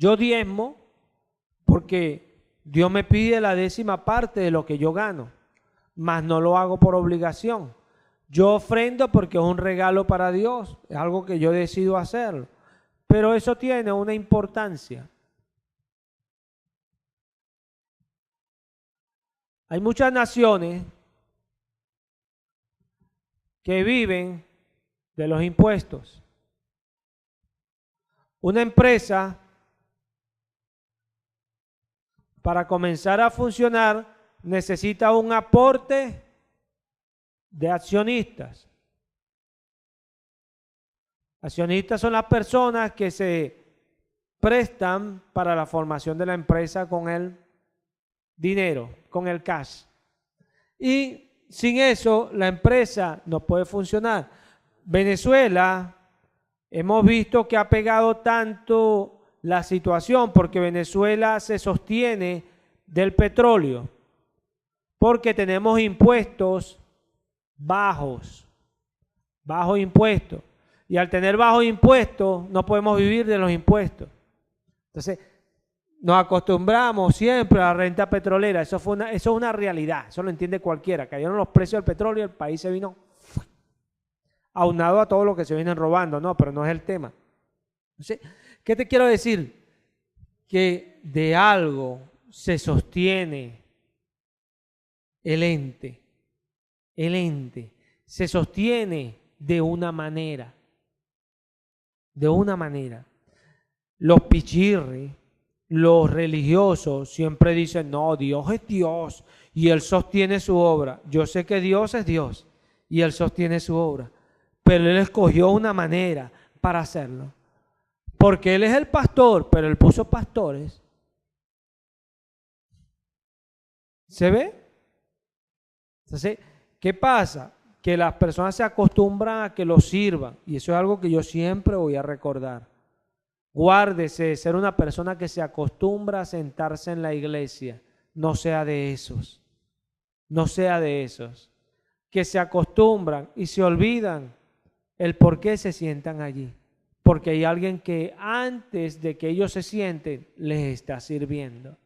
Yo diezmo porque Dios me pide la 10ª parte de lo que yo gano, mas no lo hago por obligación. Yo ofrendo porque es un regalo para Dios, es algo que yo decido hacer, pero eso tiene una importancia. Hay muchas naciones que viven de los impuestos. Una empresa, para comenzar a funcionar, necesita un aporte de accionistas. Accionistas son las personas que se prestan para la formación de la empresa con el dinero, con el cash. Y sin eso, la empresa no puede funcionar. Venezuela, hemos visto que ha pegado tanto la situación porque Venezuela se sostiene del petróleo, porque tenemos impuestos bajos impuestos. Y al tener bajos impuestos, no podemos vivir de los impuestos. Entonces, nos acostumbramos siempre a la renta petrolera. Eso es una realidad, eso lo entiende cualquiera. Cayeron los precios del petróleo y el país se vino aunado a todo lo que se vienen robando. No, pero no es el tema. Entonces, ¿qué te quiero decir? Que de algo se sostiene el ente. El ente se sostiene de una manera. De una manera. Los pichirres, los religiosos siempre dicen, no, Dios es Dios y Él sostiene su obra. Yo sé que Dios es Dios y Él sostiene su obra, pero Él escogió una manera para hacerlo. Porque Él es el pastor, pero Él puso pastores. ¿Se ve? Entonces, ¿qué pasa? Que las personas se acostumbran a que los sirvan, y eso es algo que yo siempre voy a recordar. Guárdese de ser una persona que se acostumbra a sentarse en la iglesia. No sea de esos. No sea de esos. Que se acostumbran y se olvidan el por qué se sientan allí. Porque hay alguien que antes de que ellos se sienten, les está sirviendo.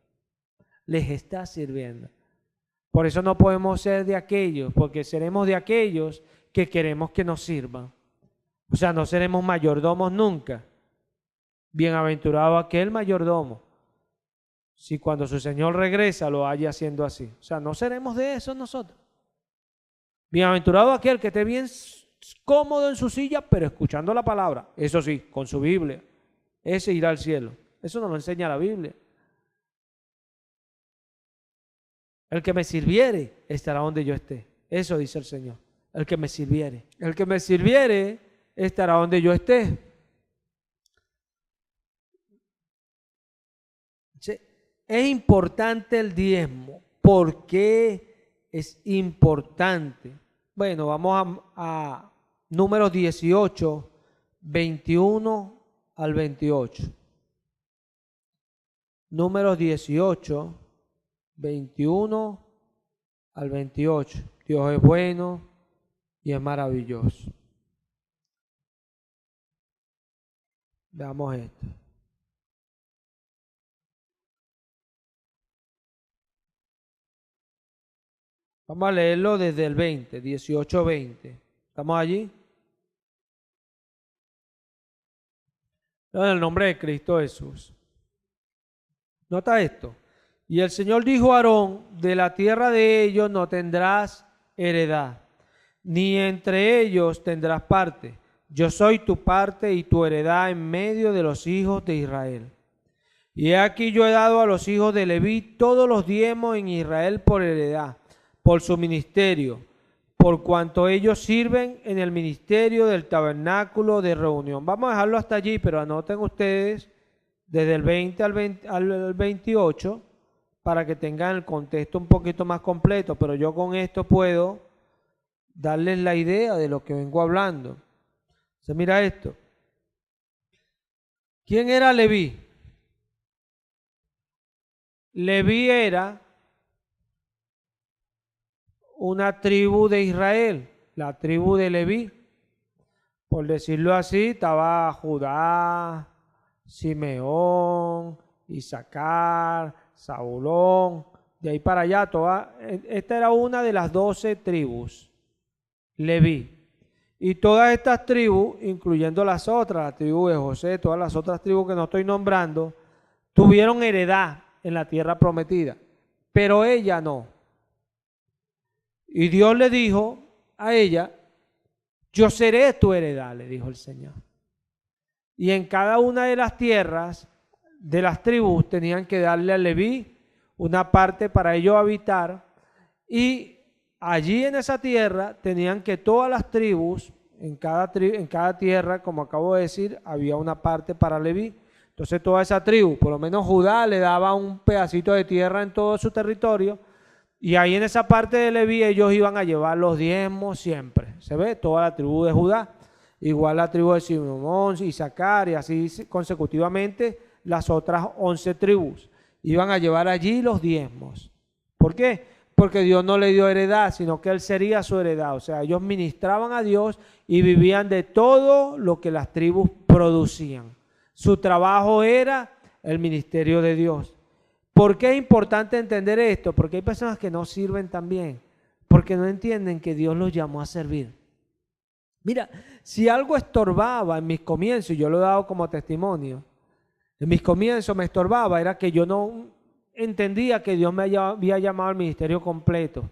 Les está sirviendo. Por eso no podemos ser de aquellos, porque seremos de aquellos que queremos que nos sirvan. O sea, no seremos mayordomos nunca. Bienaventurado aquel mayordomo, si cuando su Señor regresa lo haya haciendo así. O sea, no seremos de esos nosotros. Bienaventurado aquel que esté bien cómodo en su silla, pero escuchando la palabra. Eso sí, con su Biblia. Ese irá al cielo. Eso nos lo enseña la Biblia. El que me sirviere estará donde yo esté. Eso dice el Señor. El que me sirviere. El que me sirviere estará donde yo esté. Es importante el diezmo. ¿Por qué es importante? Bueno, vamos a Números 18, 21 al 28. Números 18, 21 al 28. Dios es bueno y es maravilloso. Veamos esto. Vamos a leerlo desde el 20, 18, 20. ¿Estamos allí? En el nombre de Cristo Jesús. Nota esto. Y el Señor dijo a Aarón, de la tierra de ellos no tendrás heredad, ni entre ellos tendrás parte. Yo soy tu parte y tu heredad en medio de los hijos de Israel. Y he aquí yo he dado a los hijos de Leví todos los diezmos en Israel por heredad, por su ministerio, por cuanto ellos sirven en el ministerio del tabernáculo de reunión. Vamos a dejarlo hasta allí, pero anoten ustedes desde el 20 al 28 para que tengan el contexto un poquito más completo, pero yo con esto puedo darles la idea de lo que vengo hablando. Se mira esto. ¿Quién era Leví? Leví era una tribu de Israel, la tribu de Leví. Por decirlo así, estaba Judá, Simeón, Isaacar, Zabulón, de ahí para allá, esta era una de las 12 tribus, Leví. Y todas estas tribus, incluyendo las otras, la tribu de José, todas las otras tribus que no estoy nombrando, tuvieron heredad en la tierra prometida, pero ella no. Y Dios le dijo a ella, yo seré tu heredad, le dijo el Señor. Y en cada una de las tierras de las tribus tenían que darle a Leví una parte para ellos habitar, y allí en esa tierra tenían que todas las tribus, en cada tierra, como acabo de decir, había una parte para Leví. Entonces toda esa tribu, por lo menos Judá, le daba un pedacito de tierra en todo su territorio, y ahí en esa parte de Leví ellos iban a llevar los diezmos siempre. Se ve toda la tribu de Judá, igual la tribu de Simeón, Isaacar, y así consecutivamente las otras 11 tribus iban a llevar allí los diezmos. ¿Por qué? Porque Dios no le dio heredad, sino que Él sería su heredad. O sea, ellos ministraban a Dios y vivían de todo lo que las tribus producían. Su trabajo era el ministerio de Dios. ¿Por qué es importante entender esto? Porque hay personas que no sirven también, porque no entienden que Dios los llamó a servir. Mira, si algo estorbaba en mis comienzos, yo lo he dado como testimonio, en mis comienzos me estorbaba, era que yo no entendía que Dios me había llamado al ministerio completo.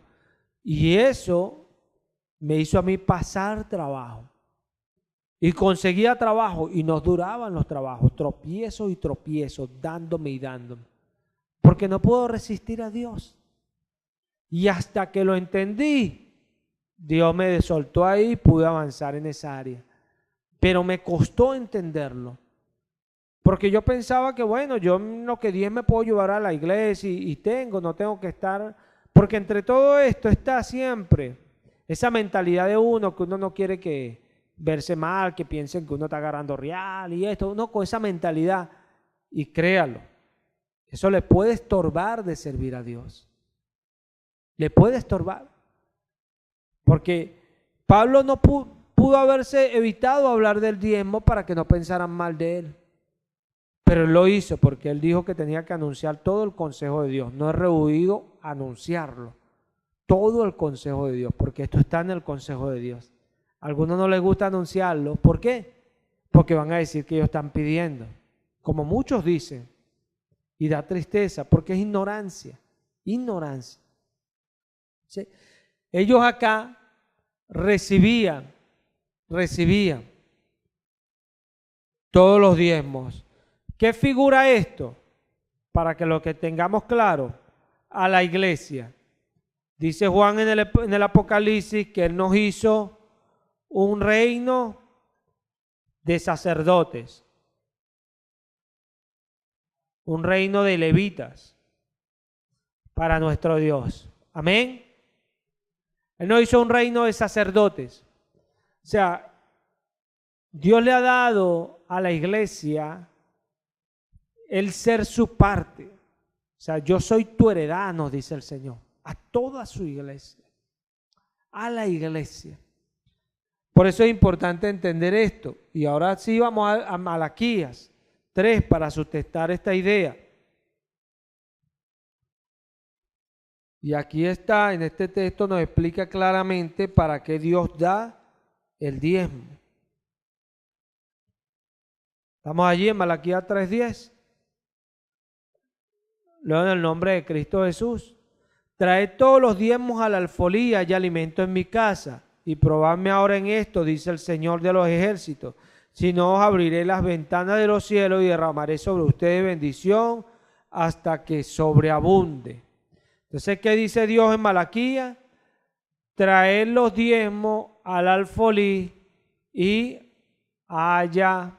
Y eso me hizo a mí pasar trabajo. Y conseguía trabajo y no duraban los trabajos, tropiezos y tropiezos, dándome y dándome. Porque no puedo resistir a Dios. Y hasta que lo entendí, Dios me soltó ahí y pude avanzar en esa área. Pero me costó entenderlo. Porque yo pensaba que, bueno, yo lo que 10 me puedo llevar a la iglesia y no tengo que estar. Porque entre todo esto está siempre esa mentalidad de uno, que uno no quiere que verse mal, que piensen que uno está agarrando real y esto. Uno con esa mentalidad, y créalo, eso le puede estorbar de servir a Dios. Le puede estorbar. Porque Pablo no pudo haberse evitado hablar del diezmo para que no pensaran mal de él. Pero él lo hizo porque él dijo que tenía que anunciar todo el consejo de Dios. No es rehuido anunciarlo. Todo el consejo de Dios, porque esto está en el consejo de Dios. A algunos no les gusta anunciarlo. ¿Por qué? Porque van a decir que ellos están pidiendo, como muchos dicen. Y da tristeza, porque es ignorancia. Ignorancia. ¿Sí? Ellos acá recibían todos los diezmos. ¿Qué figura esto? Para que lo que tengamos claro, a la iglesia. Dice Juan en el Apocalipsis que Él nos hizo un reino de sacerdotes, un reino de levitas para nuestro Dios. Amén. Él nos hizo un reino de sacerdotes. O sea, Dios le ha dado a la iglesia el ser su parte. O sea, yo soy tu heredad, nos dice el Señor, a toda su iglesia, a la iglesia. Por eso es importante entender esto. Y ahora sí vamos a Malaquías 3 para sustentar esta idea. Y aquí está, en este texto nos explica claramente para qué Dios da el diezmo. Estamos allí en Malaquías 3:10. Luego en el nombre de Cristo Jesús. Traed todos los diezmos a la alfolía y alimento en mi casa. Y probadme ahora en esto, dice el Señor de los ejércitos. Si no, os abriré las ventanas de los cielos y derramaré sobre ustedes bendición hasta que sobreabunde. Entonces, ¿qué dice Dios en Malaquías? Traed los diezmos al alfolí y haya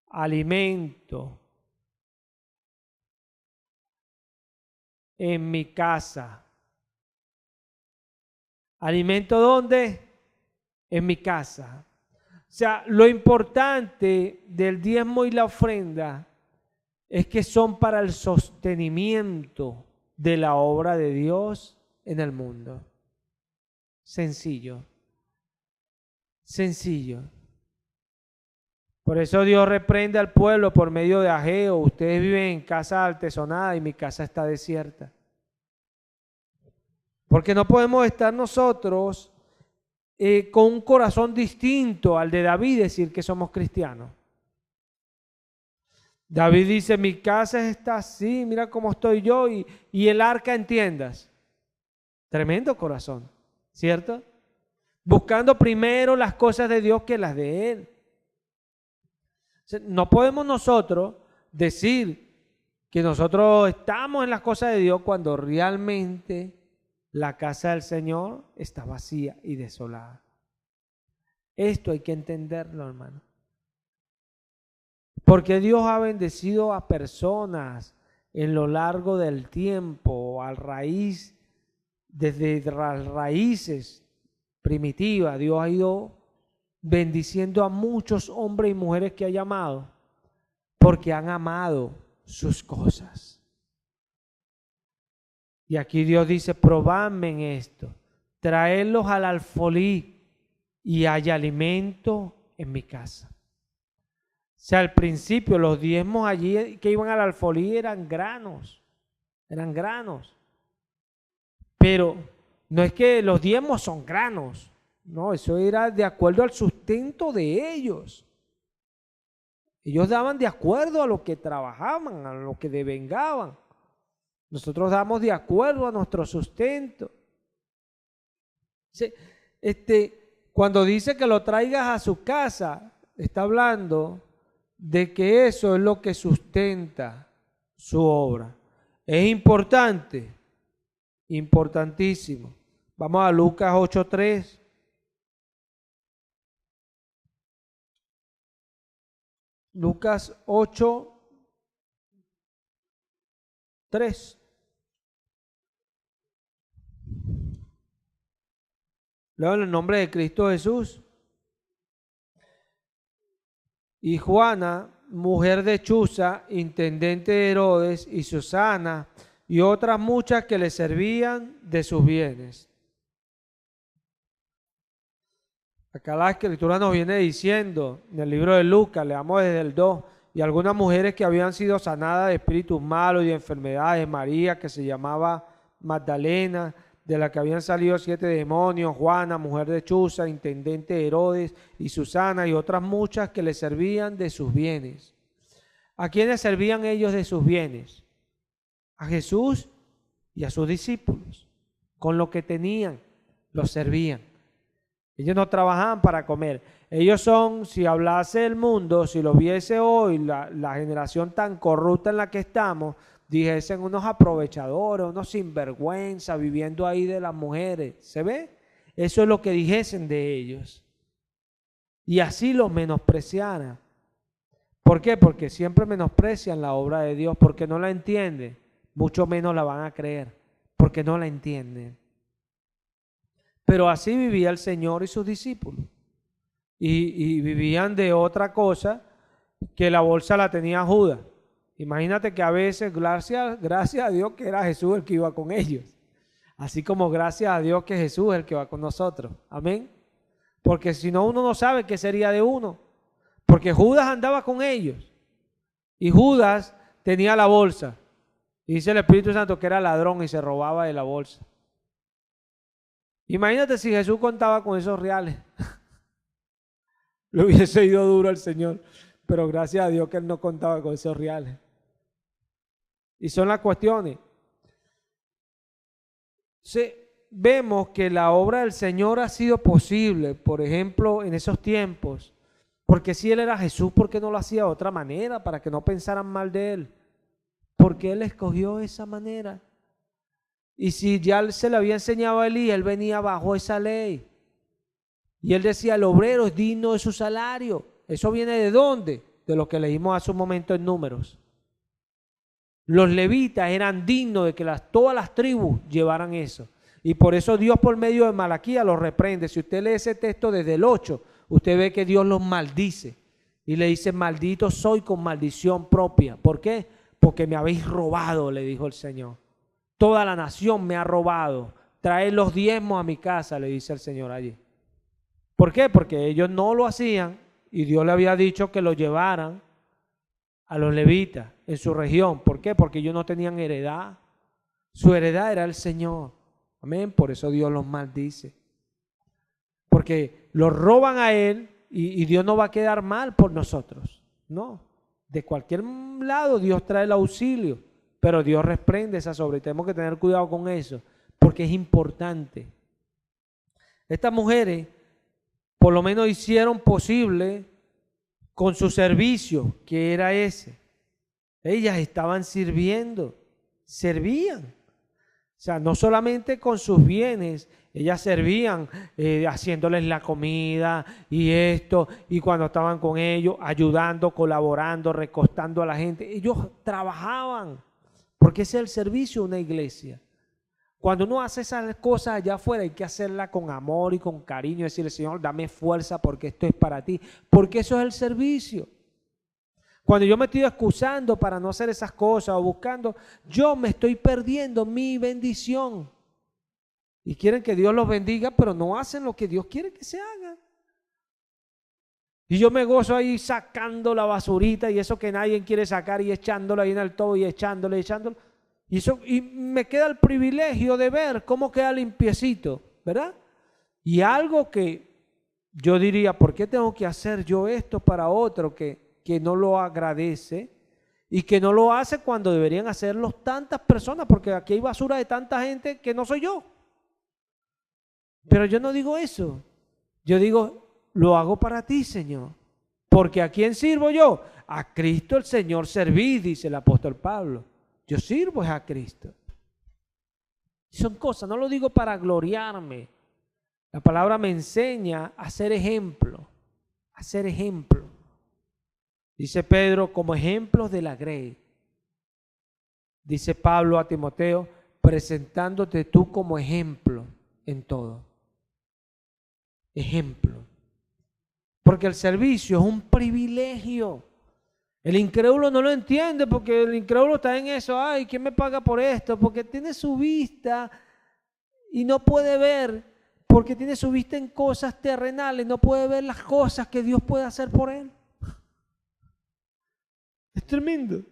alimento en mi casa. ¿Alimento dónde? En mi casa. O sea, lo importante del diezmo y la ofrenda es que son para el sostenimiento de la obra de Dios en el mundo. Sencillo. Sencillo. Por eso Dios reprende al pueblo por medio de Ageo. Ustedes viven en casa artesonada y mi casa está desierta. Porque no podemos estar nosotros con un corazón distinto al de David y decir que somos cristianos. David dice, mi casa está así, mira cómo estoy yo y el arca en tiendas. Tremendo corazón, ¿cierto? Buscando primero las cosas de Dios que las de Él. No podemos nosotros decir que nosotros estamos en las cosas de Dios cuando realmente la casa del Señor está vacía y desolada. Esto hay que entenderlo, hermano. Porque Dios ha bendecido a personas en lo largo del tiempo, desde las raíces primitivas. Dios ha ido bendiciendo a muchos hombres y mujeres que ha llamado porque han amado sus cosas. Y aquí Dios dice, probadme en esto, traedlos al alfolí y haya alimento en mi casa. O sea, al principio los diezmos allí que iban al alfolí eran granos. Pero no es que los diezmos son granos, no, eso era de acuerdo al sustento de ellos. Ellos daban de acuerdo a lo que trabajaban, a lo que devengaban. Nosotros damos de acuerdo a nuestro sustento. Cuando dice que lo traigas a su casa, está hablando de que eso es lo que sustenta su obra. Es importante, importantísimo. Vamos a Lucas 8:3. Lucas 8:3. Leo en el nombre de Cristo Jesús. Y Juana, mujer de Chuza, intendente de Herodes, y Susana, y otras muchas que le servían de sus bienes. Acá la Escritura nos viene diciendo, en el libro de Lucas, leamos desde el 2, y algunas mujeres que habían sido sanadas de espíritus malos y de enfermedades, María, que se llamaba Magdalena, de la que habían salido 7 demonios, Juana, mujer de Chuza, intendente de Herodes, y Susana, y otras muchas que le servían de sus bienes. ¿A quiénes servían ellos de sus bienes? A Jesús y a sus discípulos. Con lo que tenían, los servían. Ellos no trabajaban para comer. Ellos son, si hablase el mundo, si lo viese hoy, la generación tan corrupta en la que estamos, dijesen unos aprovechadores, unos sinvergüenza, viviendo ahí de las mujeres. ¿Se ve? Eso es lo que dijesen de ellos. Y así los menospreciaran. ¿Por qué? Porque siempre menosprecian la obra de Dios, porque no la entienden. Mucho menos la van a creer, porque no la entienden. Pero así vivía el Señor y sus discípulos. Y vivían de otra cosa que la bolsa la tenía Judas. Imagínate que a veces, gracias a Dios que era Jesús el que iba con ellos. Así como gracias a Dios que Jesús es el que va con nosotros. Amén. Porque si no, uno no sabe qué sería de uno. Porque Judas andaba con ellos. Y Judas tenía la bolsa. Y dice el Espíritu Santo que era ladrón y se robaba de la bolsa. Imagínate si Jesús contaba con esos reales. Le hubiese ido duro al Señor. Pero gracias a Dios que Él no contaba con esos reales. Y son las cuestiones. Vemos que la obra del Señor ha sido posible, por ejemplo, en esos tiempos. Porque si Él era Jesús, ¿por qué no lo hacía de otra manera? Para que no pensaran mal de Él. Porque Él escogió esa manera. Y si ya se le había enseñado a Elías, Él venía bajo esa ley. Y Él decía, el obrero es digno de su salario. ¿Eso viene de dónde? De lo que leímos hace un momento en Números. Los levitas eran dignos de que todas las tribus llevaran eso. Y por eso Dios por medio de Malaquías los reprende. Si usted lee ese texto desde el 8, usted ve que Dios los maldice. Y le dice, maldito soy con maldición propia. ¿Por qué? Porque me habéis robado, le dijo el Señor. Toda la nación me ha robado. Traed los diezmos a mi casa, le dice el Señor allí. ¿Por qué? Porque ellos no lo hacían y Dios le había dicho que lo llevaran a los levitas en su región. ¿Por qué? Porque ellos no tenían heredad. Su heredad era el Señor. Amén. Por eso Dios los maldice. Porque los roban a Él y Dios no va a quedar mal por nosotros. No. De cualquier lado Dios trae el auxilio, pero Dios reprende esa obra y tenemos que tener cuidado con eso, porque es importante. Estas mujeres por lo menos hicieron posible con su servicio, que era ese. Ellas estaban sirviendo, servían. O sea, no solamente con sus bienes, ellas servían haciéndoles la comida y esto, y cuando estaban con ellos, ayudando, colaborando, recostando a la gente. Ellos trabajaban, porque ese es el servicio de una iglesia. Cuando uno hace esas cosas allá afuera, hay que hacerla con amor y con cariño, decirle, Señor, dame fuerza porque esto es para ti, porque eso es el servicio. Cuando yo me estoy excusando para no hacer esas cosas o buscando, yo me estoy perdiendo mi bendición. Y quieren que Dios los bendiga, pero no hacen lo que Dios quiere que se haga. Y yo me gozo ahí sacando la basurita y eso que nadie quiere sacar y echándolo ahí en el todo y echándolo. Y me queda el privilegio de ver cómo queda limpiecito, ¿verdad? Y algo que yo diría, ¿por qué tengo que hacer yo esto para otro que no lo agradece y que no lo hace cuando deberían hacerlo tantas personas? Porque aquí hay basura de tanta gente que no soy yo. Pero yo no digo eso. Yo digo, lo hago para ti, Señor. Porque ¿a quién sirvo yo? A Cristo el Señor serví, dice el apóstol Pablo. Yo sirvo es a Cristo. Son cosas, no lo digo para gloriarme. La palabra me enseña a ser ejemplo. A ser ejemplo. Dice Pedro, como ejemplos de la grey. Dice Pablo a Timoteo, presentándote tú como ejemplo en todo. Ejemplo. Porque el servicio es un privilegio. El incrédulo no lo entiende porque el incrédulo está en eso. Ay, ¿quién me paga por esto? Porque tiene su vista y no puede ver, porque tiene su vista en cosas terrenales, no puede ver las cosas que Dios puede hacer por él. Es tremendo.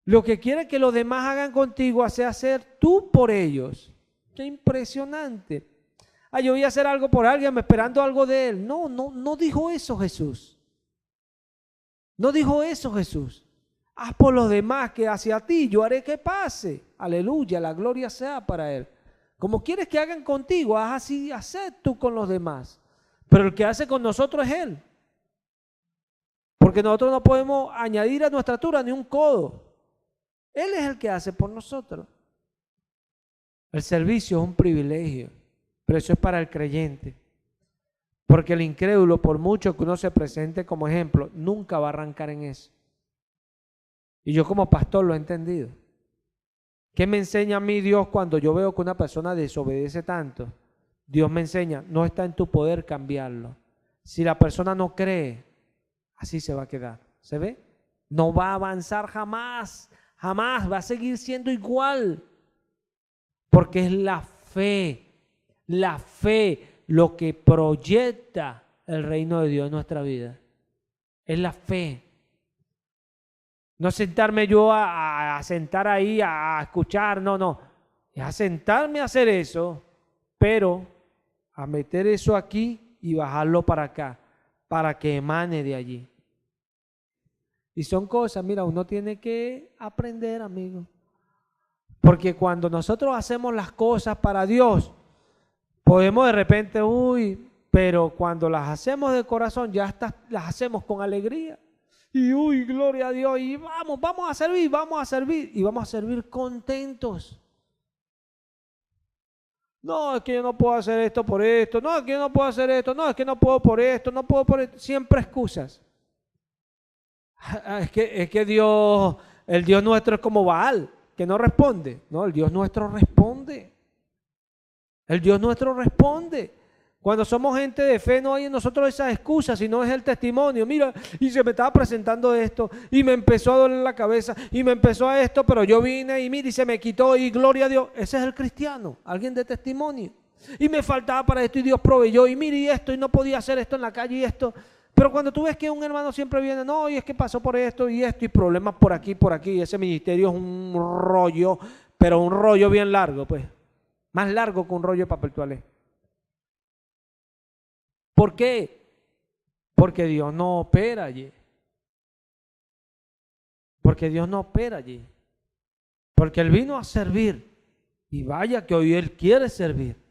Lo que quiere que los demás hagan contigo hace hacer tú por ellos. Qué impresionante. Yo voy a hacer algo por alguien esperando algo de él. No dijo eso Jesús. No dijo eso Jesús. Haz por los demás que hacia ti yo haré que pase. Aleluya, la gloria sea para Él. Como quieres que hagan contigo, haz así, haz tú con los demás. Pero el que hace con nosotros es Él. Porque nosotros no podemos añadir a nuestra altura ni un codo. Él es el que hace por nosotros. El servicio es un privilegio, pero eso es para el creyente. Porque el incrédulo, por mucho que uno se presente como ejemplo, nunca va a arrancar en eso. Y yo como pastor lo he entendido. ¿Qué me enseña a mí Dios cuando yo veo que una persona desobedece tanto? Dios me enseña, no está en tu poder cambiarlo. Si la persona no cree, así se va a quedar. ¿Se ve? No va a avanzar jamás, jamás, va a seguir siendo igual. Porque es la fe lo que proyecta el reino de Dios en nuestra vida. Es la fe. No sentarme yo a sentar ahí a escuchar, no. Es a sentarme a hacer eso, pero a meter eso aquí y bajarlo para acá, para que emane de allí. Y son cosas, mira, uno tiene que aprender, amigo. Porque cuando nosotros hacemos las cosas para Dios, podemos de repente, pero cuando las hacemos de corazón, las hacemos con alegría. Y gloria a Dios, y vamos a servir, y vamos a servir contentos. No, es que yo no puedo hacer esto por esto, no, es que yo no puedo hacer esto, no, es que no puedo por esto, no puedo por esto, siempre excusas. Es que Dios, el Dios nuestro es como Baal, que no responde. No, el Dios nuestro responde. El Dios nuestro responde. Cuando somos gente de fe no hay en nosotros esas excusas, sino es el testimonio. Mira, y se me estaba presentando esto, y me empezó a doler la cabeza, y me empezó a esto, pero yo vine y mira, y se me quitó, y gloria a Dios. Ese es el cristiano, alguien de testimonio. Y me faltaba para esto y Dios proveyó. Y mire y esto y no podía hacer esto en la calle y esto. Pero cuando tú ves que un hermano siempre viene, no, y es que pasó por esto y problemas por aquí, y ese ministerio es un rollo, pero un rollo bien largo, pues. Más largo que un rollo de papel toalé. ¿Por qué? Porque Dios no opera allí. Porque Dios no opera allí. Porque Él vino a servir. Y vaya que hoy Él quiere servir.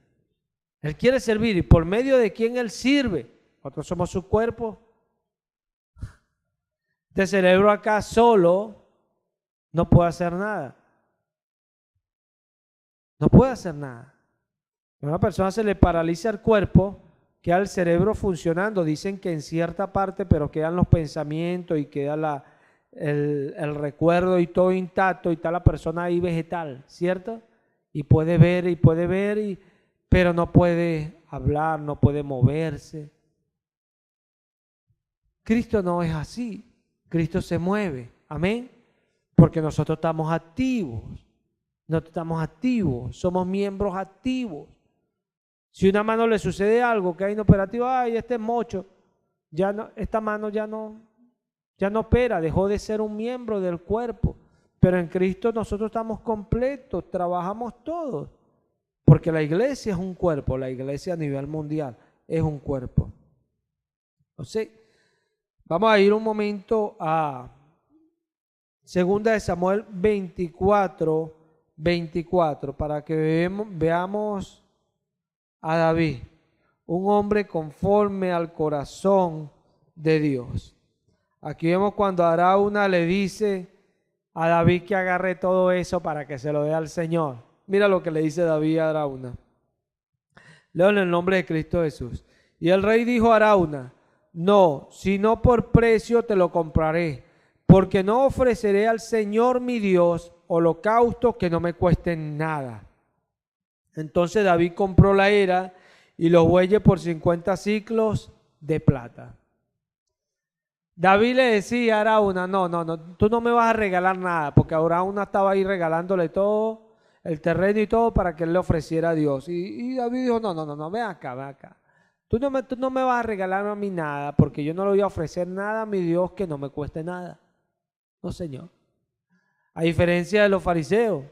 Él quiere servir y por medio de quien Él sirve. Nosotros somos su cuerpo. Este cerebro acá solo no puede hacer nada. No puede hacer nada. A una persona se le paraliza el cuerpo, queda el cerebro funcionando. Dicen que en cierta parte, pero quedan los pensamientos y queda el recuerdo y todo intacto y está la persona ahí vegetal, ¿cierto? Y puede ver, pero no puede hablar, no puede moverse. Cristo no es así. Cristo se mueve, amén, porque nosotros estamos activos. Nosotros estamos activos, somos miembros activos. Si una mano le sucede algo que hay inoperativo, ay, este es mocho, ya no, esta mano ya no opera, dejó de ser un miembro del cuerpo. Pero en Cristo nosotros estamos completos, trabajamos todos, porque la iglesia es un cuerpo, la iglesia a nivel mundial es un cuerpo. Entonces, vamos a ir un momento a 2 de Samuel 24 para que veamos a David, un hombre conforme al corazón de Dios. Aquí vemos cuando Arauna le dice a David que agarre todo eso para que se lo dé al Señor. Mira lo que le dice David a Arauna. Leo en el nombre de Cristo Jesús. Y el rey dijo a Arauna: no, sino por precio te lo compraré, porque no ofreceré al Señor mi Dios holocaustos que no me cuesten nada. Entonces David compró la era y los bueyes por 50 siclos de plata. David le decía a Arauna: no, tú no me vas a regalar nada, porque Arauna estaba ahí regalándole todo, el terreno y todo, para que él le ofreciera a Dios. Y David dijo: no, ven acá. Tú no me vas a regalar a mí nada, porque yo no le voy a ofrecer nada a mi Dios que no me cueste nada. No, Señor. A diferencia de los fariseos,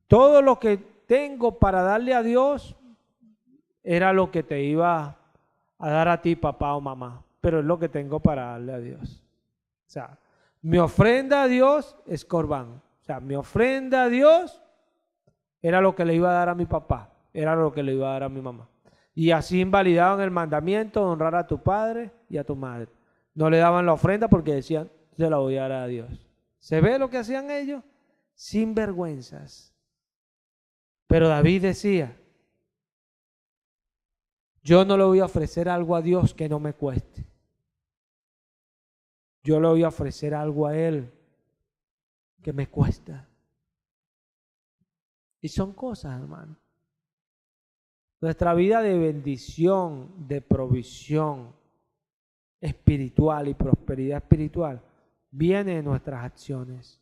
todo lo que tengo para darle a Dios era lo que te iba a dar a ti, papá o mamá, pero es lo que tengo para darle a Dios. O sea, mi ofrenda a Dios es corbán. O sea, mi ofrenda a Dios era lo que le iba a dar a mi papá, era lo que le iba a dar a mi mamá. Y así invalidaban el mandamiento de honrar a tu padre y a tu madre. No le daban la ofrenda porque decían: se la voy a dar a Dios. ¿Se ve lo que hacían ellos? Sin vergüenzas. Pero David decía: yo no le voy a ofrecer algo a Dios que no me cueste. Yo le voy a ofrecer algo a Él que me cuesta. Y son cosas, hermano. Nuestra vida de bendición, de provisión espiritual y prosperidad espiritual viene de nuestras acciones.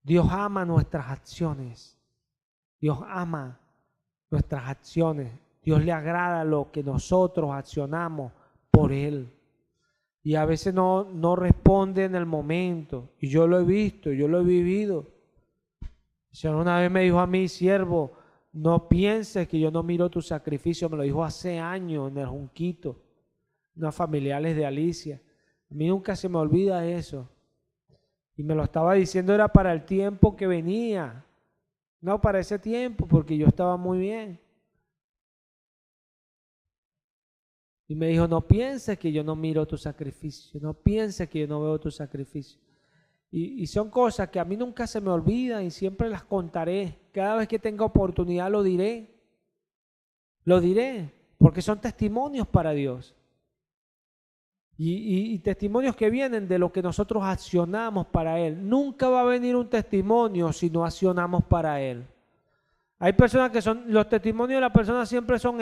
Dios ama nuestras acciones. Dios ama nuestras acciones. Dios le agrada lo que nosotros accionamos por Él. Y a veces no responde en el momento. Y yo lo he visto, yo lo he vivido. El Señor una vez me dijo a mí: siervo, no pienses que yo no miro tu sacrificio. Me lo dijo hace años en el Junquito, unos familiares de Alicia. A mí nunca se me olvida eso. Y me lo estaba diciendo era para el tiempo que venía. No para ese tiempo, porque yo estaba muy bien. Y me dijo: no pienses que yo no miro tu sacrificio, no pienses que yo no veo tu sacrificio. Y son cosas que a mí nunca se me olvidan y siempre las contaré. Cada vez que tenga oportunidad lo diré. Lo diré, porque son testimonios para Dios. Y testimonios que vienen de lo que nosotros accionamos para Él. Nunca va a venir un testimonio si no accionamos para Él. Hay personas que son, los testimonios de las personas siempre son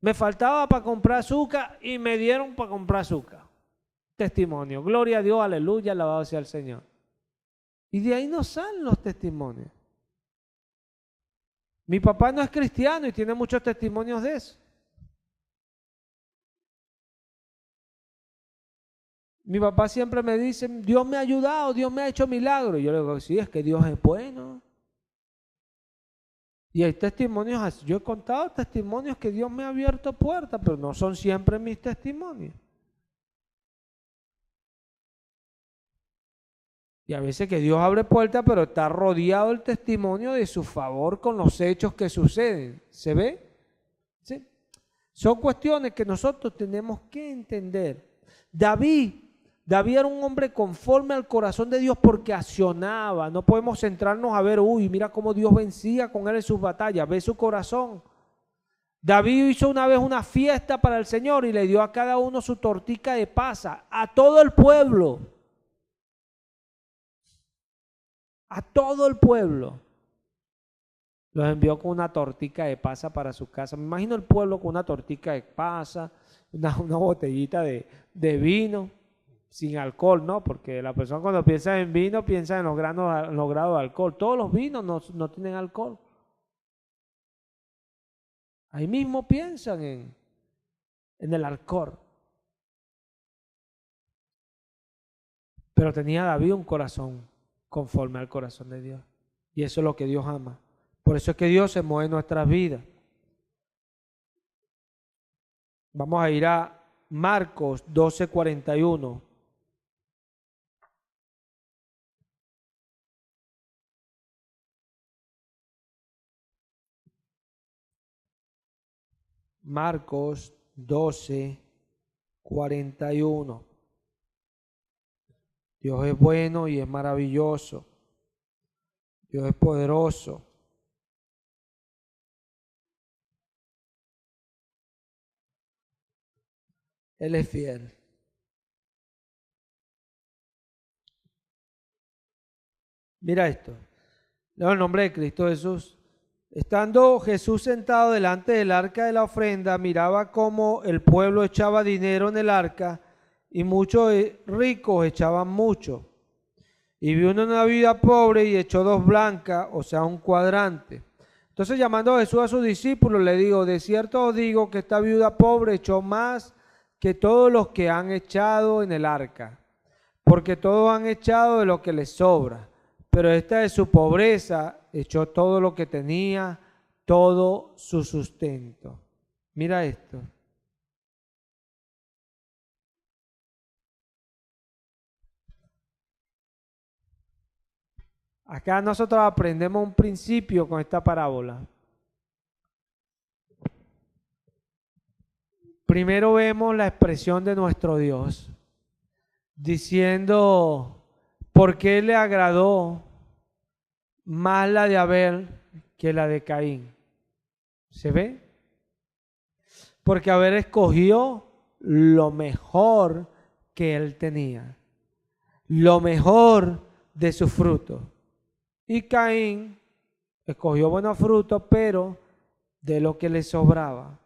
me faltaba para comprar azúcar y me dieron para comprar azúcar. Testimonio. Gloria a Dios, aleluya, alabado sea el Señor. Y de ahí no salen los testimonios. Mi papá no es cristiano y tiene muchos testimonios de eso. Mi papá siempre me dice, Dios me ha ayudado, Dios me ha hecho milagros. Y yo le digo, sí, es que Dios es bueno. Y hay testimonios así. Yo he contado testimonios que Dios me ha abierto puertas, pero no son siempre mis testimonios. Y a veces que Dios abre puertas, pero está rodeado el testimonio de su favor con los hechos que suceden. ¿Se ve? ¿Sí? Son cuestiones que nosotros tenemos que entender. David era un hombre conforme al corazón de Dios porque accionaba. No podemos centrarnos a ver, uy, mira cómo Dios vencía con él en sus batallas. Ve su corazón. David hizo una vez una fiesta para el Señor y le dio a cada uno su tortica de pasa, a todo el pueblo. A todo el pueblo. Los envió con una tortica de pasa para su casa. Me imagino el pueblo con una tortica de pasa, una botellita de vino, sin alcohol, ¿no? Porque la persona cuando piensa en vino, piensa en los grados de alcohol. Todos los vinos no tienen alcohol. Ahí mismo piensan en el alcohol. Pero tenía David un corazón conforme al corazón de Dios. Y eso es lo que Dios ama. Por eso es que Dios se mueve en nuestras vidas. Vamos a ir a Marcos 12:41. Marcos 12:41. Dios es bueno y es maravilloso. Dios es poderoso. Él es fiel. Mira esto. En el nombre de Cristo Jesús. Estando Jesús sentado delante del arca de la ofrenda, miraba cómo el pueblo echaba dinero en el arca y muchos ricos echaban mucho. Y vio una viuda pobre y echó 2 blancas, o sea, un cuadrante. Entonces, llamando a Jesús a sus discípulos, le digo, de cierto os digo que esta viuda pobre echó más que todos los que han echado en el arca, porque todos han echado de lo que les sobra, pero esta de su pobreza echó todo lo que tenía, todo su sustento. Mira esto. Acá nosotros aprendemos un principio con esta parábola. Primero vemos la expresión de nuestro Dios, diciendo por qué le agradó más la de Abel que la de Caín. ¿Se ve? Porque Abel escogió lo mejor que él tenía, lo mejor de su fruto. Y Caín escogió buenos frutos, pero de lo que le sobraba.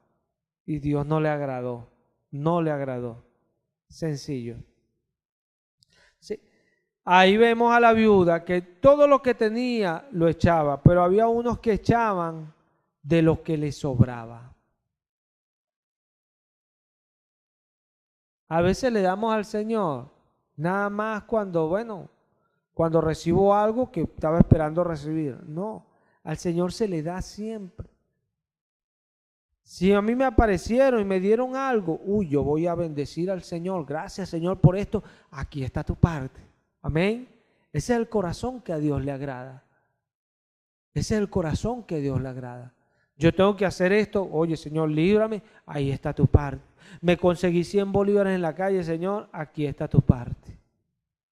Y Dios no le agradó, no le agradó. Sencillo. Sí. Ahí vemos a la viuda que todo lo que tenía lo echaba, pero había unos que echaban de lo que le sobraba. A veces le damos al Señor nada más cuando recibo algo que estaba esperando recibir. No, al Señor se le da siempre. Si a mí me aparecieron y me dieron algo, yo voy a bendecir al Señor. Gracias, Señor, por esto. Aquí está tu parte. Amén. Ese es el corazón que a Dios le agrada. Ese es el corazón que a Dios le agrada. Yo tengo que hacer esto. Oye, Señor, líbrame. Ahí está tu parte. Me conseguí 100 bolívares en la calle, Señor. Aquí está tu parte.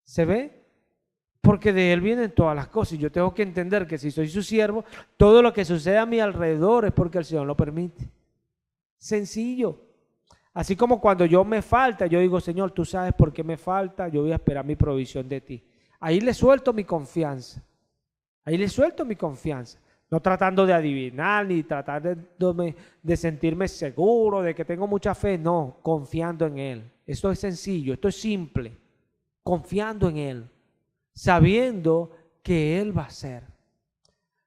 ¿Se ve? Porque de Él vienen todas las cosas. Y yo tengo que entender que si soy su siervo, todo lo que sucede a mi alrededor es porque el Señor lo permite. Sencillo. Así como cuando yo me falta, yo digo, Señor, tú sabes por qué me falta, yo voy a esperar mi provisión de ti. Ahí le suelto mi confianza. Ahí le suelto mi confianza. No tratando de adivinar, ni tratar de sentirme seguro, de que tengo mucha fe. No, confiando en Él. Esto es sencillo, esto es simple. Confiando en Él. Sabiendo que Él va a hacer.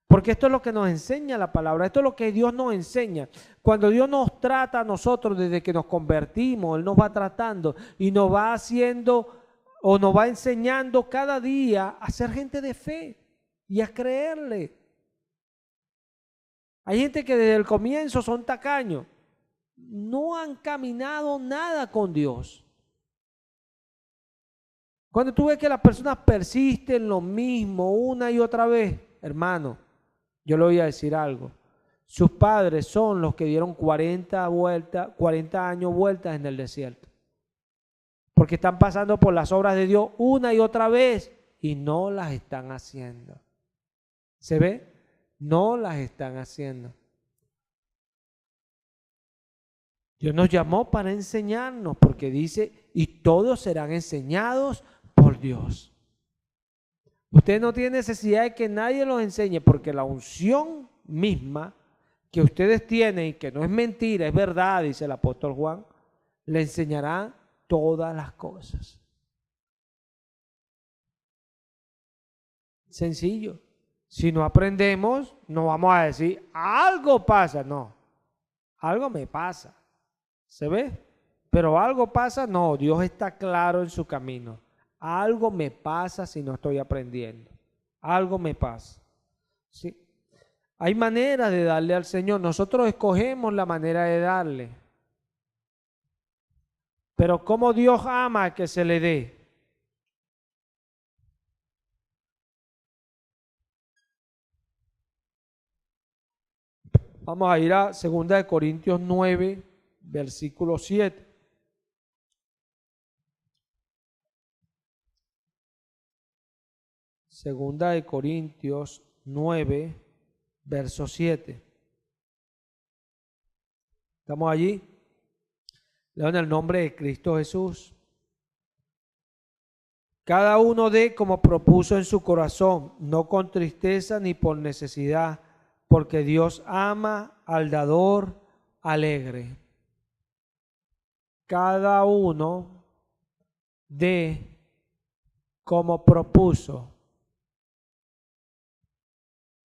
Porque esto es lo que nos enseña la palabra, esto es lo que Dios nos enseña. Cuando Dios nos trata a nosotros desde que nos convertimos, Él nos va tratando y nos va haciendo o nos va enseñando cada día a ser gente de fe y a creerle. Hay gente que desde el comienzo son tacaños, no han caminado nada con Dios. Cuando tú ves que las personas persisten en lo mismo una y otra vez, hermano, yo le voy a decir algo. Sus padres son los que dieron 40 años vueltas en el desierto. Porque están pasando por las obras de Dios una y otra vez y no las están haciendo. ¿Se ve? No las están haciendo. Dios nos llamó para enseñarnos porque dice, y todos serán enseñados por Dios. Usted no tiene necesidad de que nadie los enseñe porque la unción misma que ustedes tienen y que no es mentira, es verdad, dice el apóstol Juan, le enseñará todas las cosas. Sencillo. Si no aprendemos, no vamos a decir, algo pasa, no. Algo me pasa. ¿Se ve? Pero algo pasa, no. Dios está claro en su camino. Algo me pasa si no estoy aprendiendo. Algo me pasa. ¿Sí? Hay maneras de darle al Señor. Nosotros escogemos la manera de darle. Pero ¿cómo Dios ama que se le dé? Vamos a ir a 2 Corintios 9, versículo 7. Segunda de Corintios 9, verso 7. ¿Estamos allí? Leo en el nombre de Cristo Jesús. Cada uno dé como propuso en su corazón, no con tristeza ni por necesidad, porque Dios ama al dador alegre. Cada uno dé como propuso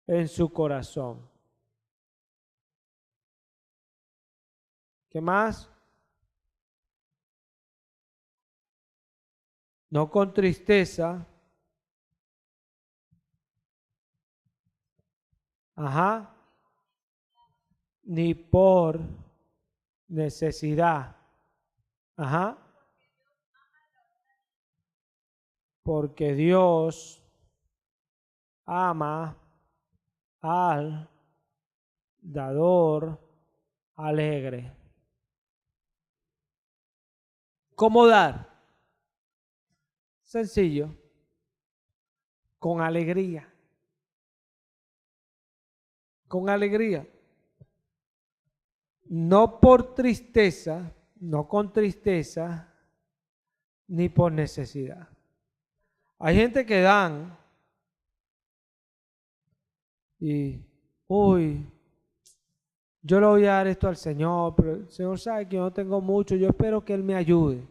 en su corazón. ¿Qué más? No con tristeza. Ajá. Ni por necesidad. Ajá. Porque Dios ama al dador alegre. ¿Cómo dar? Sencillo. Con alegría. Con alegría. No por tristeza, no con tristeza, ni por necesidad. Hay gente que dan y, yo le voy a dar esto al Señor, pero el Señor sabe que yo no tengo mucho, yo espero que Él me ayude.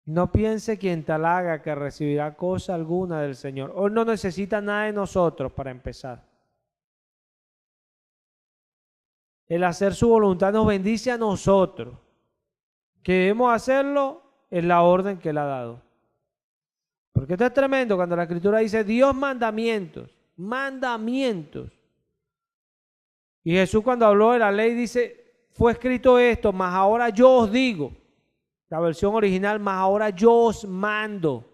No piense quien tal haga que recibirá cosa alguna del Señor. Él no necesita nada de nosotros para empezar. El hacer su voluntad nos bendice a nosotros. Que debemos hacerlo en la orden que Él ha dado. Porque esto es tremendo cuando la Escritura dice Dios mandamientos, mandamientos. Y Jesús cuando habló de la ley dice, fue escrito esto, mas ahora yo os digo. La versión original, mas ahora yo os mando.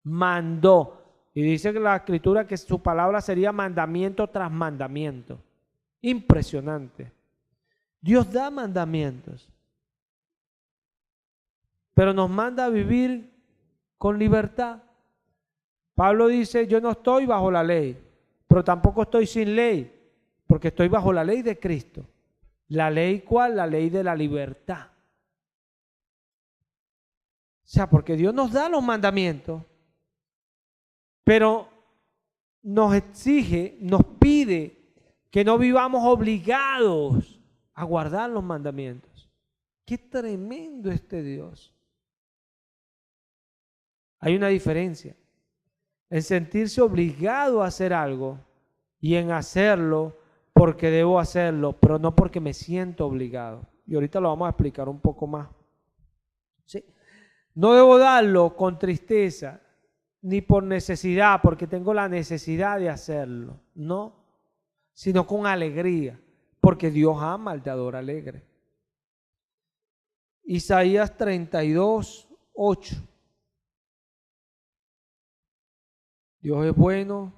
Mandó. Y dice que la Escritura que su palabra sería mandamiento tras mandamiento. Impresionante. Dios da mandamientos. Pero nos manda a vivir con libertad. Pablo dice, yo no estoy bajo la ley, pero tampoco estoy sin ley, porque estoy bajo la ley de Cristo. ¿La ley cuál? La ley de la libertad. O sea, porque Dios nos da los mandamientos, pero nos exige, nos pide que no vivamos obligados a guardar los mandamientos. Qué tremendo este Dios. Hay una diferencia. en sentirse obligado a hacer algo y en hacerlo porque debo hacerlo, pero no porque me siento obligado. Y ahorita lo vamos a explicar un poco más. ¿Sí? No debo darlo con tristeza, ni por necesidad, porque tengo la necesidad de hacerlo, no, sino con alegría, porque Dios ama al dador alegre. Isaías 32, 8. Dios es bueno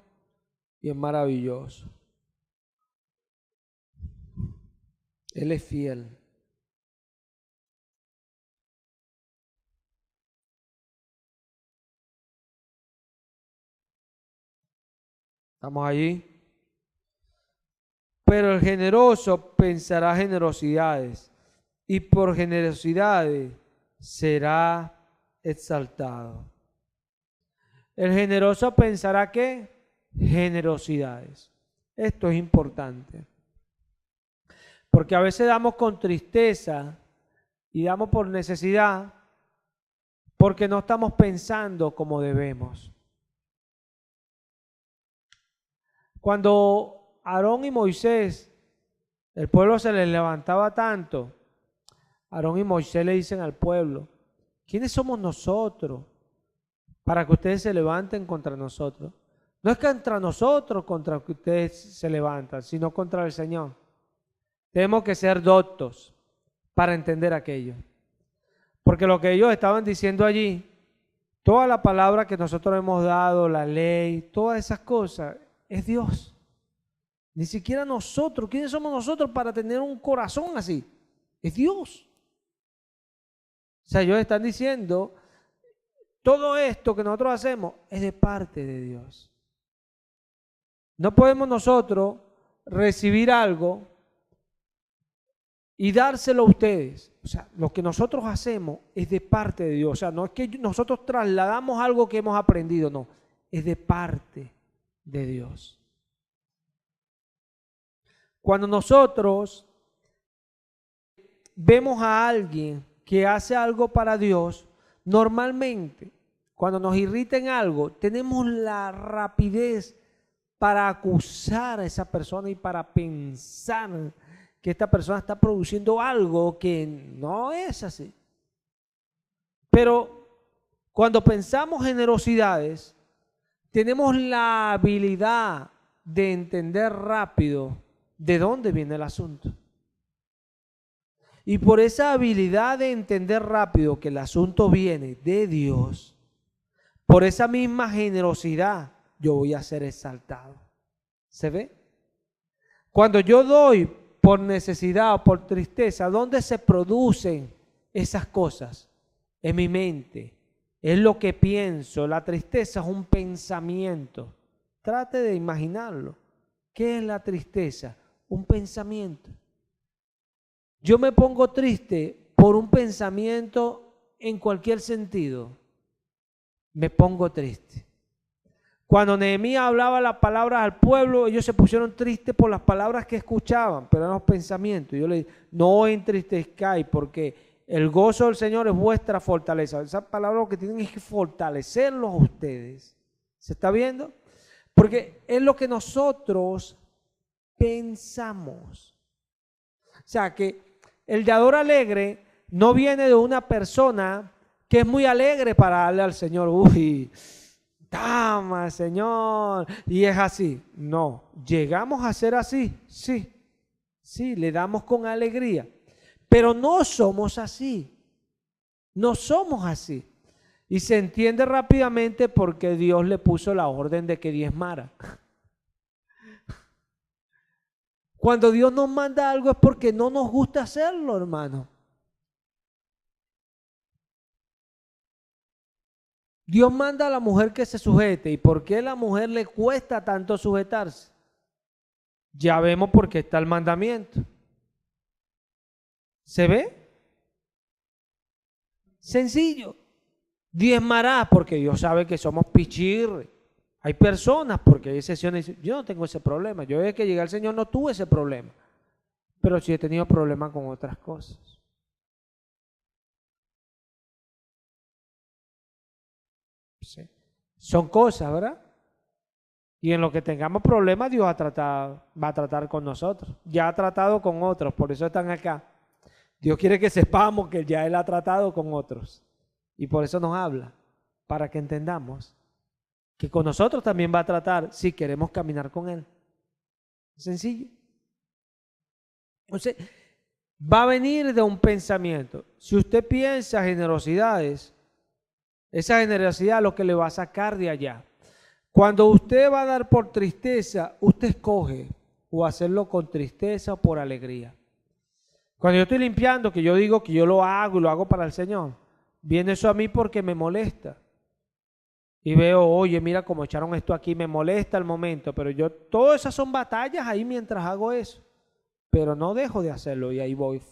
y es maravilloso. Él es fiel. ¿Estamos allí? Pero el generoso pensará generosidades y por generosidades será exaltado. El generoso pensará ¿qué? Generosidades. Esto es importante. Porque a veces damos con tristeza y damos por necesidad porque no estamos pensando como debemos. Cuando Aarón y Moisés, el pueblo se les levantaba tanto, Aarón y Moisés le dicen al pueblo, ¿quiénes somos nosotros para que ustedes se levanten contra nosotros? No es contra nosotros contra que ustedes se levantan, sino contra el Señor. Tenemos que ser doctos para entender aquello. Porque lo que ellos estaban diciendo allí, toda la palabra que nosotros hemos dado, la ley, todas esas cosas, es Dios. Ni siquiera nosotros. ¿Quiénes somos nosotros para tener un corazón así? Es Dios. O sea, ellos están diciendo, todo esto que nosotros hacemos es de parte de Dios. No podemos nosotros recibir algo y dárselo a ustedes. O sea, lo que nosotros hacemos es de parte de Dios. O sea, no es que nosotros trasladamos algo que hemos aprendido, no. Es de parte de Dios. Cuando nosotros vemos a alguien que hace algo para Dios, normalmente, cuando nos irrita en algo, tenemos la rapidez para acusar a esa persona y para pensar que esta persona está produciendo algo que no es así. Pero cuando pensamos generosidades, tenemos la habilidad de entender rápido de dónde viene el asunto. Y por esa habilidad de entender rápido que el asunto viene de Dios, por esa misma generosidad yo voy a ser exaltado. ¿Se ve? Cuando yo doy por necesidad o por tristeza, ¿dónde se producen esas cosas? En mi mente. Es lo que pienso. La tristeza es un pensamiento. Trate de imaginarlo. ¿Qué es la tristeza? Un pensamiento. Yo me pongo triste por un pensamiento en cualquier sentido. Me pongo triste. Cuando Nehemías hablaba las palabras al pueblo, ellos se pusieron tristes por las palabras que escuchaban, pero eran los pensamientos. Yo le dije, no entristezcáis porque el gozo del Señor es vuestra fortaleza. Esa palabra lo que tienen es que fortalecerlos a ustedes. ¿Se está viendo? Porque es lo que nosotros pensamos. O sea que el dador alegre no viene de una persona que es muy alegre para darle al Señor. Uy, tama, Señor. Y es así. No, llegamos a ser así. Sí, sí, le damos con alegría. Pero no somos así. No somos así. Y se entiende rápidamente porque Dios le puso la orden de que diezmara. Cuando Dios nos manda algo es porque no nos gusta hacerlo, hermano. Dios manda a la mujer que se sujete. ¿Y por qué a la mujer le cuesta tanto sujetarse? Ya vemos por qué está el mandamiento. ¿Se ve? Sencillo. Diezmará porque Dios sabe que somos pichirres. Hay personas, porque hay excepciones, yo no tengo ese problema. Yo desde que llegué al Señor no tuve ese problema. Pero sí he tenido problemas con otras cosas. Sí. Son cosas, ¿verdad? Y en lo que tengamos problemas, Dios va a tratar con nosotros. Ya ha tratado con otros, por eso están acá. Dios quiere que sepamos que ya Él ha tratado con otros. Y por eso nos habla, para que entendamos que con nosotros también va a tratar si queremos caminar con Él. Sencillo. Entonces, va a venir de un pensamiento. Si usted piensa generosidades, esa generosidad es lo que le va a sacar de allá. Cuando usted va a dar por tristeza, usted escoge o hacerlo con tristeza o por alegría. Cuando yo estoy limpiando, que yo digo que yo lo hago y lo hago para el Señor, viene eso a mí porque me molesta. Y veo, oye, mira cómo echaron esto aquí, me molesta el momento, pero todas esas son batallas ahí mientras hago eso. Pero no dejo de hacerlo y ahí voy.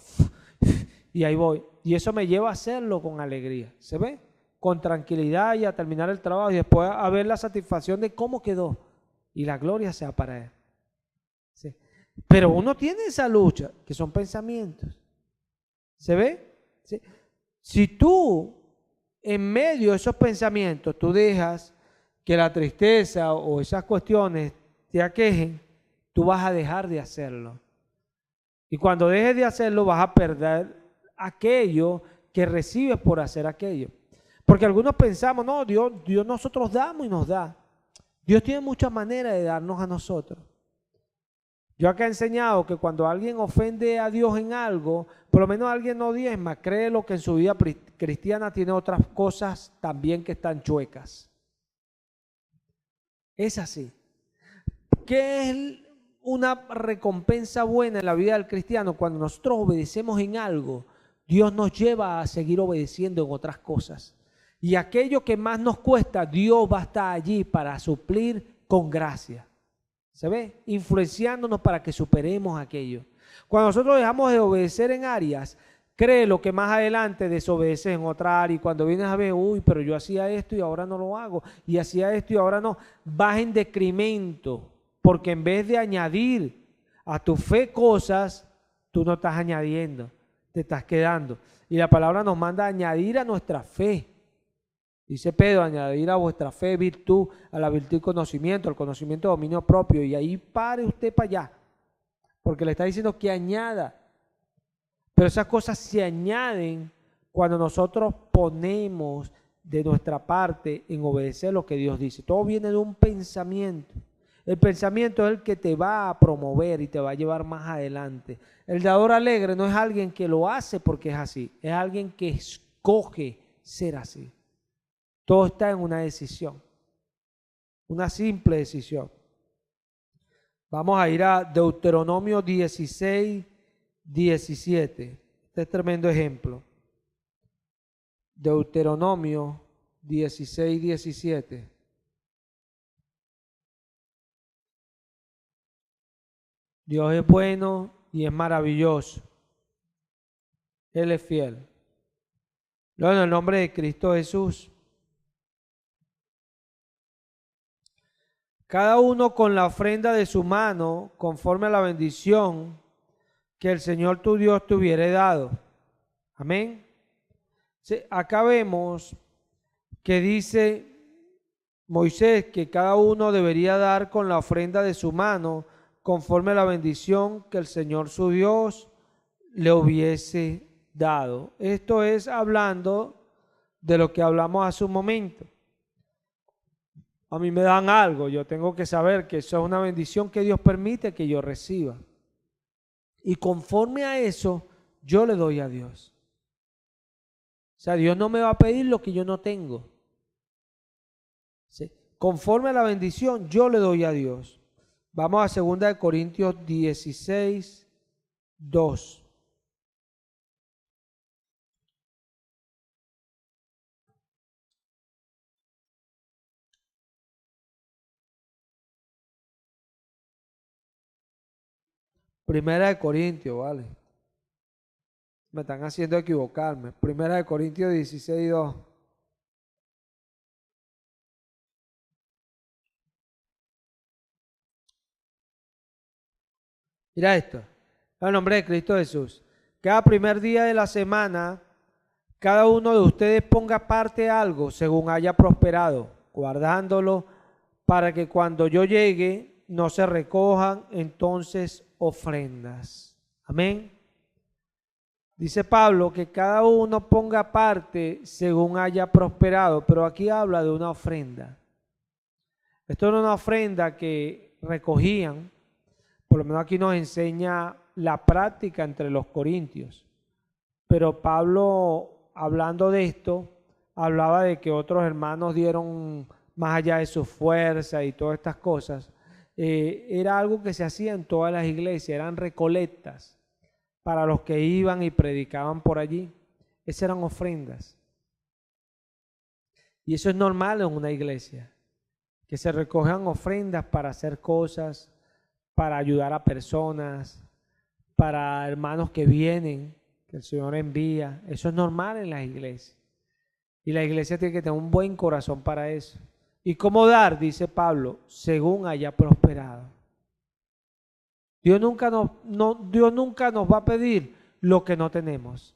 Y ahí voy. Y eso me lleva a hacerlo con alegría. ¿Se ve? Con tranquilidad y a terminar el trabajo y después a ver la satisfacción de cómo quedó. Y la gloria sea para Él. ¿Sí? Pero uno tiene esa lucha, que son pensamientos. ¿Se ve? ¿Sí? Si tú, en medio de esos pensamientos, tú dejas que la tristeza o esas cuestiones te aquejen, tú vas a dejar de hacerlo. Y cuando dejes de hacerlo, vas a perder aquello que recibes por hacer aquello. Porque algunos pensamos, no, Dios nosotros damos y nos da. Dios tiene muchas maneras de darnos a nosotros. Yo acá he enseñado que cuando alguien ofende a Dios en algo, por lo menos alguien no diezma, cree lo que en su vida cristiana tiene otras cosas también que están chuecas. Es así. ¿Qué es una recompensa buena en la vida del cristiano? Cuando nosotros obedecemos en algo, Dios nos lleva a seguir obedeciendo en otras cosas. Y aquello que más nos cuesta, Dios va a estar allí para suplir con gracia. ¿Se ve? Influenciándonos para que superemos aquello. Cuando nosotros dejamos de obedecer en áreas, créelo que más adelante desobedeces en otra área y cuando vienes a ver, uy, pero yo hacía esto y ahora no lo hago, y hacía esto y ahora no, vas en decremento, porque en vez de añadir a tu fe cosas, tú no estás añadiendo, te estás quedando. Y la palabra nos manda a añadir a nuestra fe. Dice Pedro, añadir a vuestra fe virtud, a la virtud conocimiento, al conocimiento dominio propio. Y ahí pare usted para allá, porque le está diciendo que añada. Pero esas cosas se añaden cuando nosotros ponemos de nuestra parte en obedecer lo que Dios dice. Todo viene de un pensamiento. El pensamiento es el que te va a promover y te va a llevar más adelante. El dador alegre no es alguien que lo hace porque es así, es alguien que escoge ser así. Todo está en una decisión, una simple decisión. Vamos a ir a Deuteronomio 16, 17. Este es tremendo ejemplo. Deuteronomio 16, 17. Dios es bueno y es maravilloso. Él es fiel. Luego, en el nombre de Cristo Jesús, cada uno con la ofrenda de su mano, conforme a la bendición que el Señor tu Dios te hubiere dado. Amén. Sí, acá vemos que dice Moisés que cada uno debería dar con la ofrenda de su mano, conforme a la bendición que el Señor su Dios le hubiese dado. Esto es hablando de lo que hablamos hace un momento. A mí me dan algo, yo tengo que saber que eso es una bendición que Dios permite que yo reciba. Y conforme a eso, yo le doy a Dios. O sea, Dios no me va a pedir lo que yo no tengo. ¿Sí? Conforme a la bendición, yo le doy a Dios. Vamos a 2 Corintios 16, 2. Primera de Corintios, vale. Me están haciendo equivocarme. Primera de Corintios 16, 2. Mira esto. En el nombre de Cristo Jesús. Cada primer día de la semana, cada uno de ustedes ponga aparte algo según haya prosperado, guardándolo para que cuando yo llegue no se recojan entonces ofrendas. Amén. Dice Pablo que cada uno ponga parte según haya prosperado, pero aquí habla de una ofrenda. Esto era una ofrenda que recogían, por lo menos aquí nos enseña la práctica entre los corintios. Pero Pablo, hablando de esto, hablaba de que otros hermanos dieron más allá de su fuerza y todas estas cosas. Era algo que se hacía en todas las iglesias, eran recolectas para los que iban y predicaban por allí. Esas eran ofrendas. Y eso es normal en una iglesia, que se recojan ofrendas para hacer cosas, para ayudar a personas, para hermanos que vienen, que el Señor envía. Eso es normal en las iglesias. Y la iglesia tiene que tener un buen corazón para eso. ¿Y cómo dar? Dice Pablo, según haya prosperado. Dios nunca nos va a pedir lo que no tenemos.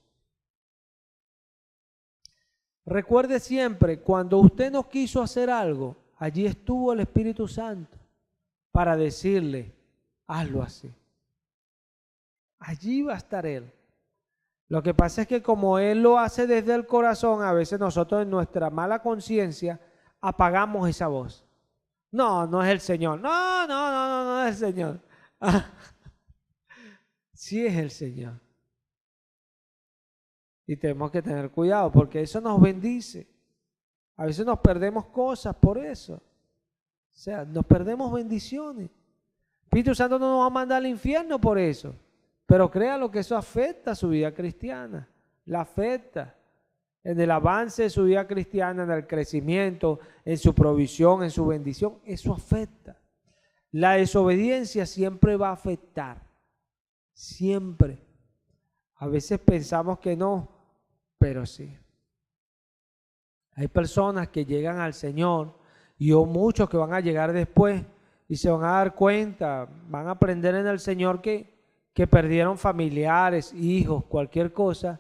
Recuerde siempre, cuando usted no quiso hacer algo, allí estuvo el Espíritu Santo para decirle, hazlo así. Allí va a estar Él. Lo que pasa es que como Él lo hace desde el corazón, a veces nosotros en nuestra mala conciencia apagamos esa voz. No, no es el Señor. No es el Señor. Sí es el Señor. Y tenemos que tener cuidado porque eso nos bendice. A veces nos perdemos cosas por eso. O sea, nos perdemos bendiciones. Espíritu Santo no nos va a mandar al infierno por eso. Pero créalo que eso afecta a su vida cristiana. La afecta en el avance de su vida cristiana, en el crecimiento, en su provisión, en su bendición. Eso afecta. La desobediencia siempre va a afectar. Siempre. A veces pensamos que no, pero sí. Hay personas que llegan al Señor y muchos que van a llegar después y se van a dar cuenta, van a aprender en el Señor que perdieron familiares, hijos, cualquier cosa,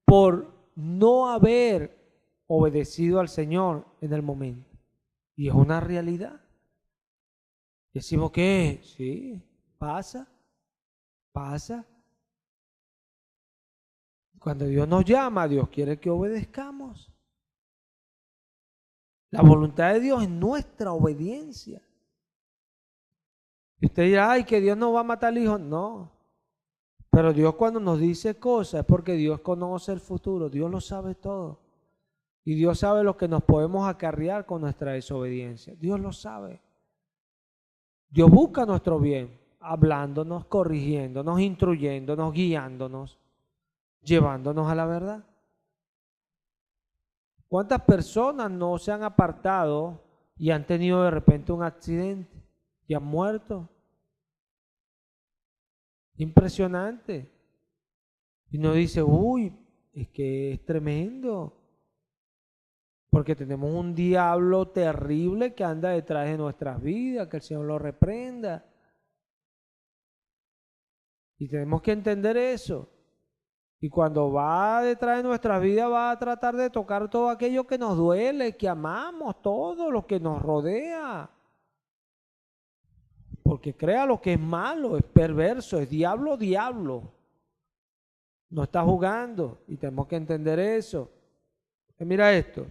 por no haber obedecido al Señor en el momento. Y es una realidad. Decimos que sí, pasa. Cuando Dios nos llama, Dios quiere que obedezcamos. La voluntad de Dios es nuestra obediencia. Y usted dirá, ay, que Dios no va a matar al hijo. No. Pero Dios cuando nos dice cosas es porque Dios conoce el futuro. Dios lo sabe todo. Y Dios sabe lo que nos podemos acarrear con nuestra desobediencia. Dios lo sabe. Dios busca nuestro bien, hablándonos, corrigiéndonos, instruyéndonos, guiándonos, llevándonos a la verdad. ¿Cuántas personas no se han apartado y han tenido de repente un accidente y han muerto? Impresionante. Y nos dice, uy, es que es tremendo. Porque tenemos un diablo terrible que anda detrás de nuestras vidas, que el Señor lo reprenda. Y tenemos que entender eso. Y cuando va detrás de nuestras vidas va a tratar de tocar todo aquello que nos duele, que amamos, todo lo que nos rodea. Porque crea lo que es malo, es perverso, es diablo. No está jugando y tenemos que entender eso. Y mira esto.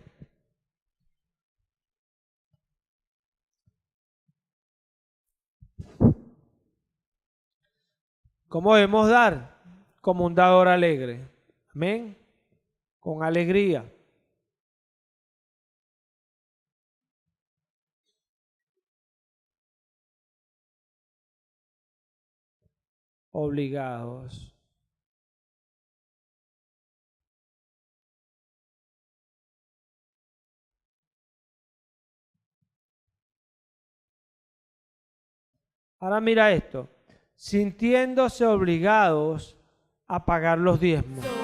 ¿Cómo debemos dar? Como un dador alegre. Amén. Con alegría. Obligados. Ahora mira esto. Sintiéndose obligados a pagar los diezmos.